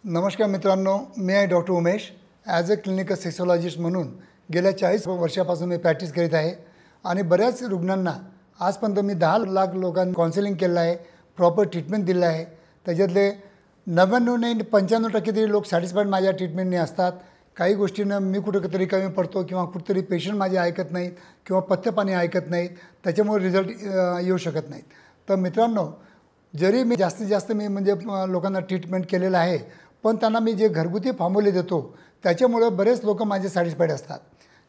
नमस्कार मित्रांनो, मी आहे doctor Umesh. As a clinical sexologist म्हणून गेल्या 40 वर्षापासून मी प्रॅक्टिस करीत आहे आणि बऱ्याच रुग्णांना आजपर्यंत मी 10 लाख लोकांना काउन्सिलिंग केलं आहे, प्रॉपर ट्रीटमेंट दिलं आहे. त्याच्यातले 99 नाही 95% तरी लोक सॅटिस्फाईड माझ्या ट्रीटमेंटने असतात. काही गोष्टींना मी कुठेतरी कमी पडतो किंवा कुठेतरी पेशंट माझे ऐकत नाहीत किंवा पथ्यपाणी ऐकत नाहीत, त्याच्यामुळे रिझल्ट येऊ शकत नाहीत. तर मित्रांनो, जरी मी जास्तीत जास्त म्हणजे लोकांना ट्रीटमेंट केलेलं आहे, पण त्यांना मी जे घरगुती फॉर्म्युले देतो त्याच्यामुळे बरेच लोक माझे सॅटिस्फाईड असतात.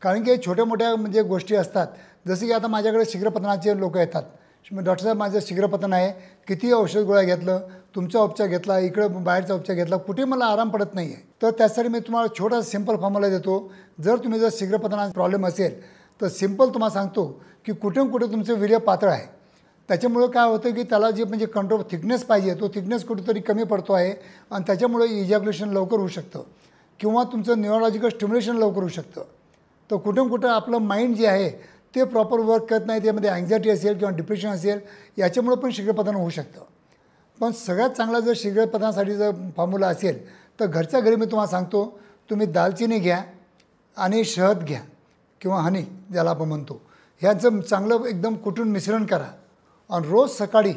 कारण की छोट्या मोठ्या म्हणजे गोष्टी असतात, जसं की आता माझ्याकडे शीघ्रपतनाचे लोक येतात. डॉक्टर साहेब, माझं शीघ्रपतन आहे, किती औषध गोळ्या घेतलं, तुमचा उपचार घेतला, इकडं बाहेरचा उपचार घेतला, कुठे मला आराम पडत नाही आहे. तर त्यासाठी मी तुम्हाला छोटा सिंपल फॉर्म्युला देतो. जर तुम्ही जर शीघ्रपतनाचा प्रॉब्लेम असेल तर सिंपल तुम्हाला सांगतो की कुठे तुमचं वीर्य पातळ आहे. त्याच्यामुळं काय होतं की त्याला जे म्हणजे कंट्रोल थिकनेस पाहिजे तो थिकनेस कुठेतरी कमी पडतो आहे आणि त्याच्यामुळे इजॅक्युलेशन लवकर होऊ शकतं किंवा तुमचं न्यूरोलॉजिकल स्टिम्युलेशन लवकर होऊ शकतं. तर कुठं आपलं माइंड जे आहे ते प्रॉपर वर्क करत नाही, त्यामध्ये अँझायटी असेल किंवा डिप्रेशन असेल, याच्यामुळं पण शीघ्रपतन होऊ शकतं. पण सगळ्यात चांगला जर शीघ्रपतनासाठी जर फॉर्म्युला असेल तर घरच्या घरी मी तुम्हाला सांगतो, तुम्ही दालचिनी घ्या आणि शहद घ्या किंवा हनी ज्याला आपण म्हणतो, ह्याचं चांगलं एकदम कुटून मिश्रण करा आणि रोज सकाळी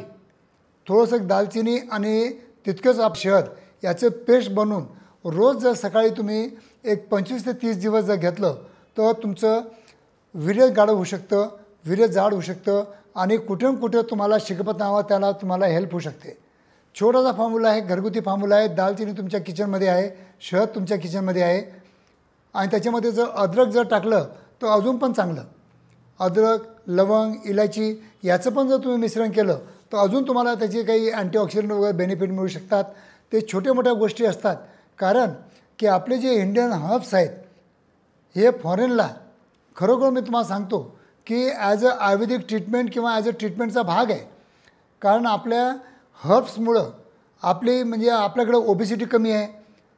थोडंसं दालचिनी आणि तितकंच शहद याचं पेस्ट बनवून रोज जर सकाळी तुम्ही एक 25 ते 30 दिवस जर घेतलं तर तुमचं वीर्य गाढ होऊ शकतं, वीर्य जाड होऊ शकतं आणि कुठे तुम्हाला शीघ्रपतनावर त्याला तुम्हाला हेल्प होऊ शकते. छोटासा फॉर्म्युला आहे, घरगुती फॉर्म्युला आहे. दालचिनी तुमच्या किचनमध्ये आहे, शहद तुमच्या किचनमध्ये आहे आणि त्याच्यामध्ये जर अद्रक जर टाकलं तर अजून पण चांगलं. अद्रक, लवंग, इलायची याचं पण जर तुम्ही मिश्रण केलं तर अजून तुम्हाला त्याचे काही अँटीऑक्सिडंट वगैरे बेनिफिट मिळू शकतात. ते छोट्या मोठ्या गोष्टी असतात, कारण की आपले जे इंडियन हर्ब्स आहेत हे फॉरेनला खरोखर मी तुम्हाला सांगतो की ॲज अ आयुर्वेदिक ट्रीटमेंट किंवा ॲज अ ट्रीटमेंटचा भाग आहे. कारण आपल्या हर्ब्समुळं आपली म्हणजे आपल्याकडे ओबेसिटी कमी आहे.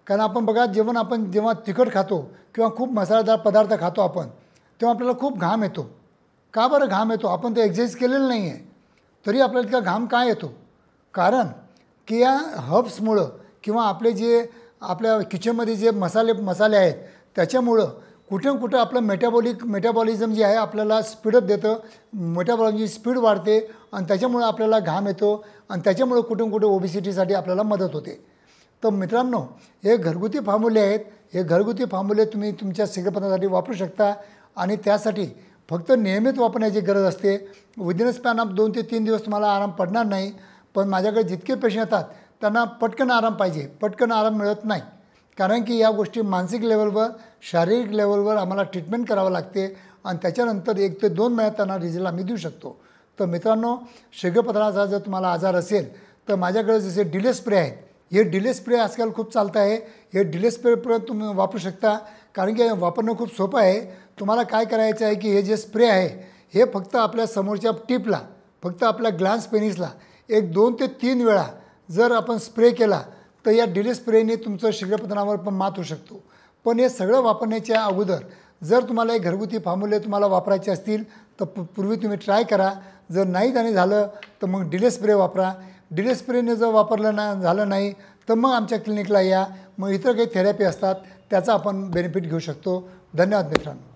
कारण आपण बघा, आपण जेव्हा तिखट खातो किंवा खूप मसालेदार पदार्थ खातो आपण, तेव्हा आपल्याला खूप घाम येतो. का बरं घाम येतो? आपण ते एक्सरसाइज केलेलं नाही आहे, तरी आपल्याला इतका घाम का येतो? कारण की या हर्ब्समुळं किंवा आपले जे आपल्या किचनमध्ये जे मसाले आहेत त्याच्यामुळं कुठं आपलं मेटाबॉलिझम जे आहे आपल्याला स्पीडअप देतं, मेटाबॉलिझमची स्पीड वाढते आणि त्याच्यामुळं आपल्याला घाम येतो आणि त्याच्यामुळं कुठे ओबेसिटीसाठी आपल्याला मदत होते. तर मित्रांनो, हे घरगुती फॉर्म्युले आहेत. हे घरगुती फॉर्म्युले तुम्ही तुमच्या शीघ्रपतनासाठी वापरू शकता आणि त्यासाठी फक्त नियमित वापरण्याची गरज असते. विदिन स्पॅन ऑफ 2 ते 3 दिवस तुम्हाला आराम पडणार नाही. पण माझ्याकडे जितके पेशंट येतात त्यांना पटकन आराम पाहिजे, पटकन आराम मिळत नाही. कारण की या गोष्टी मानसिक लेवलवर, शारीरिक लेवलवर आम्हाला ट्रीटमेंट करावं लागते आणि त्याच्यानंतर 1 ते 2 महिन्यात त्यांना रिझल्ट आम्ही देऊ शकतो. तर मित्रांनो, शीघ्रपतनाचा जर तुम्हाला आजार असेल तर माझ्याकडे जसे डिले स्प्रे आहेत, हे डिले स्प्रे आजकाल खूप चालतं आहे. हे डिले स्प्रे तुम्ही वापरू शकता, कारण की वापरणं खूप सोपं आहे. तुम्हाला काय करायचं आहे की हे जे स्प्रे आहे हे फक्त आपल्या समोरच्या टिपला, फक्त आपल्या ग्लॅन्स पेनिसला 1, 2 ते 3 वेळा जर आपण स्प्रे केला तर या डिले स्प्रेने तुमचं शीघ्रपतनावर पण मात होऊ शकतो. पण हे सगळं वापरण्याच्या अगोदर जर तुम्हाला हे घरगुती फॉर्म्युले तुम्हाला वापरायचे असतील तर पूर्वी तुम्ही ट्राय करा. जर नाही त्याने झालं तर मग डिले स्प्रे वापरा. डिले स्प्रेने जर वापरलं झालं नाही तर मग आमच्या क्लिनिकला या. मग इतर काही थेरपी असतात त्याचा आपण बेनिफिट घेऊ शकतो. धन्यवाद मित्रांनो.